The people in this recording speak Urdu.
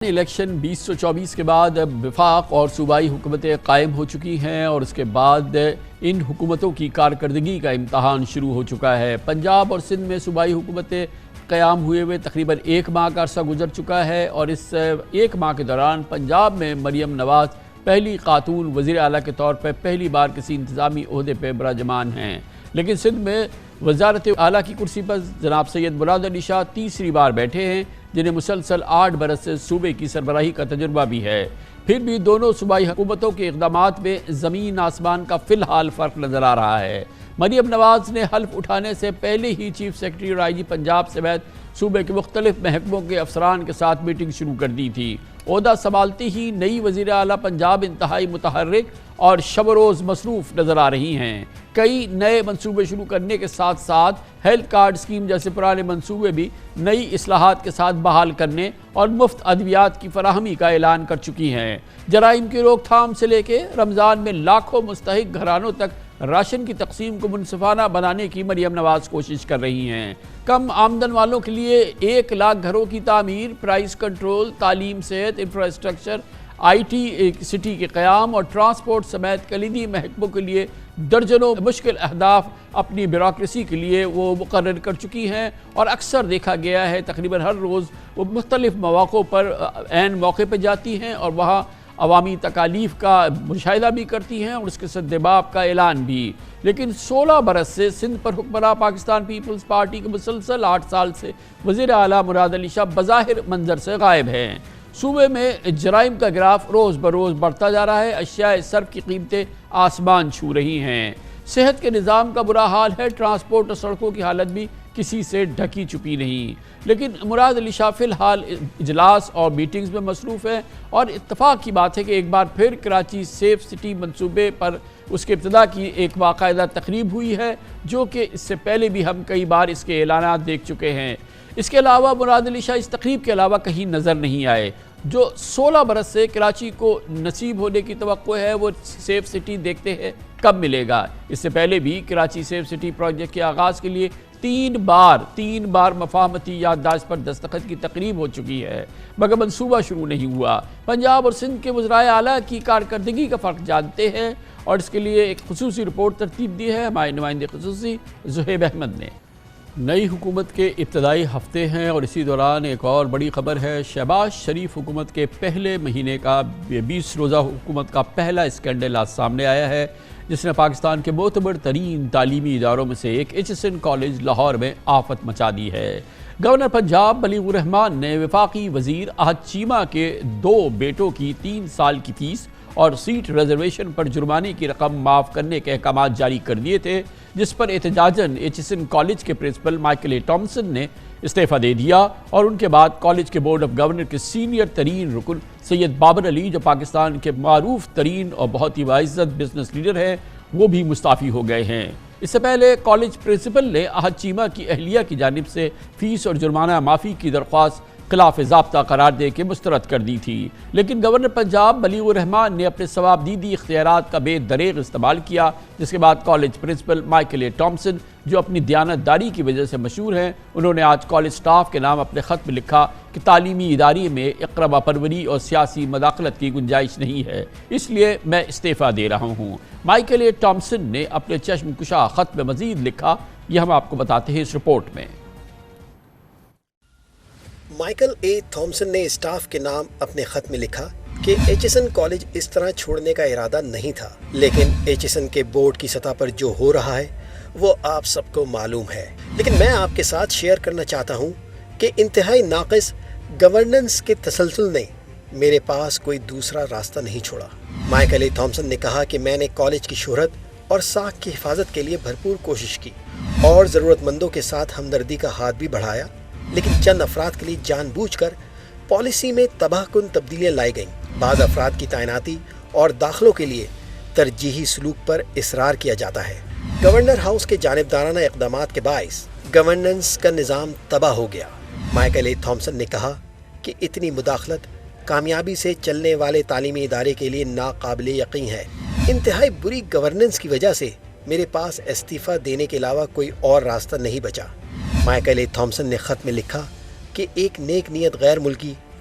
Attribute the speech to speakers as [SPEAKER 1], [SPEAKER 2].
[SPEAKER 1] الیکشن 2024 کے بعد وفاق اور صوبائی حکومتیں قائم ہو چکی ہیں اور اس کے بعد ان حکومتوں کی کارکردگی کا امتحان شروع ہو چکا ہے۔ پنجاب اور سندھ میں صوبائی حکومتیں قیام ہوئے تقریباً ایک ماہ کا عرصہ گزر چکا ہے اور اس ایک ماہ کے دوران پنجاب میں مریم نواز پہلی خاتون وزیر اعلیٰ کے طور پر پہلی بار کسی انتظامی عہدے پہ براجمان ہیں، لیکن سندھ میں وزارت اعلیٰ کی کرسی پر جناب سید مراد علی شاہ تیسری بار بیٹھے ہیں، جنہیں مسلسل 8 برس سے صوبے کی سربراہی کا تجربہ بھی ہے۔ پھر بھی دونوں صوبائی حکومتوں کے اقدامات میں زمین آسمان کا فی الحال فرق نظر آ رہا ہے۔ مریم نواز نے حلف اٹھانے سے پہلے ہی چیف سیکرٹری اور آئی جی پنجاب سمیت صوبے کے مختلف محکموں کے افسران کے ساتھ میٹنگ شروع کر دی تھی۔ عہدہ سنبھالتے ہی نئی وزیر اعلیٰ پنجاب انتہائی متحرک اور شب و روز مصروف نظر آ رہی ہیں۔ کئی نئے منصوبے شروع کرنے کے ساتھ ساتھ ہیلتھ کارڈ اسکیم جیسے پرانے منصوبے بھی نئی اصلاحات کے ساتھ بحال کرنے اور مفت ادویات کی فراہمی کا اعلان کر چکی ہیں۔ جرائم کی روک تھام سے لے کے رمضان میں لاکھوں مستحق گھرانوں تک راشن کی تقسیم کو منصفانہ بنانے کی مریم نواز کوشش کر رہی ہیں۔ کم آمدن والوں کے لیے 1 لاکھ گھروں کی تعمیر، پرائس کنٹرول، تعلیم، صحت، انفراسٹرکچر، آئی ٹی سٹی کے قیام اور ٹرانسپورٹ سمیت کلیدی محکموں کے لیے درجنوں مشکل اہداف اپنی بیوروکریسی کے لیے وہ مقرر کر چکی ہیں اور اکثر دیکھا گیا ہے تقریباً ہر روز وہ مختلف مواقعوں پر عین موقع پہ جاتی ہیں اور وہاں عوامی تکالیف کا مشاہدہ بھی کرتی ہیں اور اس کے سدباب کا اعلان بھی۔ لیکن 16 برس سے سندھ پر حکمراں پاکستان پیپلز پارٹی کے مسلسل 8 سال سے وزیر اعلیٰ مراد علی شاہ بظاہر منظر سے غائب ہیں۔ صوبے میں جرائم کا گراف روز بروز بڑھتا جا رہا ہے، اشیاء صرف کی قیمتیں آسمان چھو رہی ہیں، صحت کے نظام کا برا حال ہے، ٹرانسپورٹ اور سڑکوں کی حالت بھی کسی سے ڈھکی چھپی نہیں۔ لیکن مراد علی شاہ فی الحال اجلاس اور میٹنگز میں مصروف ہیں اور اتفاق کی بات ہے کہ ایک بار پھر کراچی سیف سٹی منصوبے پر اس کے ابتدا کی ایک باقاعدہ تقریب ہوئی ہے، جو کہ اس سے پہلے بھی ہم کئی بار اس کے اعلانات دیکھ چکے ہیں۔ اس کے علاوہ مراد علی شاہ اس تقریب کے علاوہ کہیں نظر نہیں آئے۔ جو 16 برس سے کراچی کو نصیب ہونے کی توقع ہے وہ سیف سٹی دیکھتے ہیں کب ملے گا۔ اس سے پہلے بھی کراچی سیف سٹی پروجیکٹ کے آغاز کے لیے 3 بار مفاہمتی یادداشت پر دستخط کی تقریب ہو چکی ہے، مگر منصوبہ شروع نہیں ہوا۔ پنجاب اور سندھ کے وزرائے اعلیٰ کی کارکردگی کا فرق جانتے ہیں اور اس کے لیے ایک خصوصی رپورٹ ترتیب دی ہے ہمارے نمائندے خصوصی زہیب احمد نے۔ نئی حکومت کے ابتدائی ہفتے ہیں اور اسی دوران ایک اور بڑی خبر ہے، شہباز شریف حکومت کے پہلے مہینے کا 20 روزہ حکومت کا پہلا اسکینڈل آج سامنے آیا ہے، جس نے پاکستان کے معتبر ترین تعلیمی اداروں میں سے ایک H S N college Lahore میں آفت مچا دی ہے۔ گورنر پنجاب بلیغ الرحمان نے وفاقی وزیر احد چیمہ کے 2 بیٹوں کی 3 سال کی فیس اور سیٹ ریزرویشن پر جرمانے کی رقم معاف کرنے کے احکامات جاری کر دیے تھے، جس پر احتجاجاً ایچ ایس این کالج کے پرنسپل مائیکل اے ٹامسن نے استعفیٰ دے دیا اور ان کے بعد کالج کے بورڈ آف گورنر کے سینئر ترین رکن سید بابر علی، جو پاکستان کے معروف ترین اور بہت ہی باعزت بزنس لیڈر ہیں، وہ بھی مستعفی ہو گئے ہیں۔ اس سے پہلے کالج پرنسپل نے احد چیمہ کی اہلیہ کی جانب سے فیس اور جرمانہ معافی کی درخواست خلاف ضابطہ قرار دے کے مسترد کر دی تھی، لیکن گورنر پنجاب بلیغ الرحمان نے اپنے ثواب دیدی اختیارات کا بے دریغ استعمال کیا، جس کے بعد کالج پرنسپل مائیکل اے ٹامسن، جو اپنی دیانت داری کی وجہ سے مشہور ہیں، انہوں نے آج کالج سٹاف کے نام اپنے خط میں لکھا کہ تعلیمی ادارے میں اقربا پروری اور سیاسی مداخلت کی گنجائش نہیں ہے، اس لیے میں استعفیٰ دے رہا ہوں۔ مائیکل اے ٹامسن نے اپنے چشم کشا خط میں مزید لکھا، یہ ہم آپ کو بتاتے ہیں اس رپورٹ میں۔
[SPEAKER 2] مائیکل اے تھامسن نے اسٹاف کے نام اپنے خط میں لکھا کہ ایچ ایس این کالج اس طرح چھوڑنے کا ارادہ نہیں تھا، لیکن ایچ ایس این کے بورڈ کی سطح پر جو ہو رہا ہے وہ آپ سب کو معلوم ہے۔ لیکن میں آپ کے ساتھ شیئر کرنا چاہتا ہوں کہ انتہائی ناقص گورننس کے تسلسل نے میرے پاس کوئی دوسرا راستہ نہیں چھوڑا۔ مائیکل اے تھامسن نے کہا کہ میں نے کالج کی شہرت اور ساکھ کی حفاظت کے لیے بھرپور کوشش کی اور ضرورت مندوں کے ساتھ ہمدردی کا ہاتھ بھی بڑھایا، لیکن چند افراد کے لیے جان بوجھ کر پالیسی میں تباہ کن تبدیلیاں لائی گئیں۔ بعض افراد کی تعیناتی اور داخلوں کے لیے ترجیحی سلوک پر اصرار کیا جاتا ہے۔ گورنر ہاؤس کے جانبدارانہ اقدامات کے باعث گورننس کا نظام تباہ ہو گیا۔ مائیکل اے تھامسن نے کہا کہ اتنی مداخلت کامیابی سے چلنے والے تعلیمی ادارے کے لیے ناقابل یقین ہے۔ انتہائی بری گورننس کی وجہ سے میرے پاس استعفیٰ دینے کے علاوہ کوئی اور راستہ نہیں بچا۔ مائیکل اے تھامسن نے خط میں لکھا کہ ایک نیک نیت غیر ملکی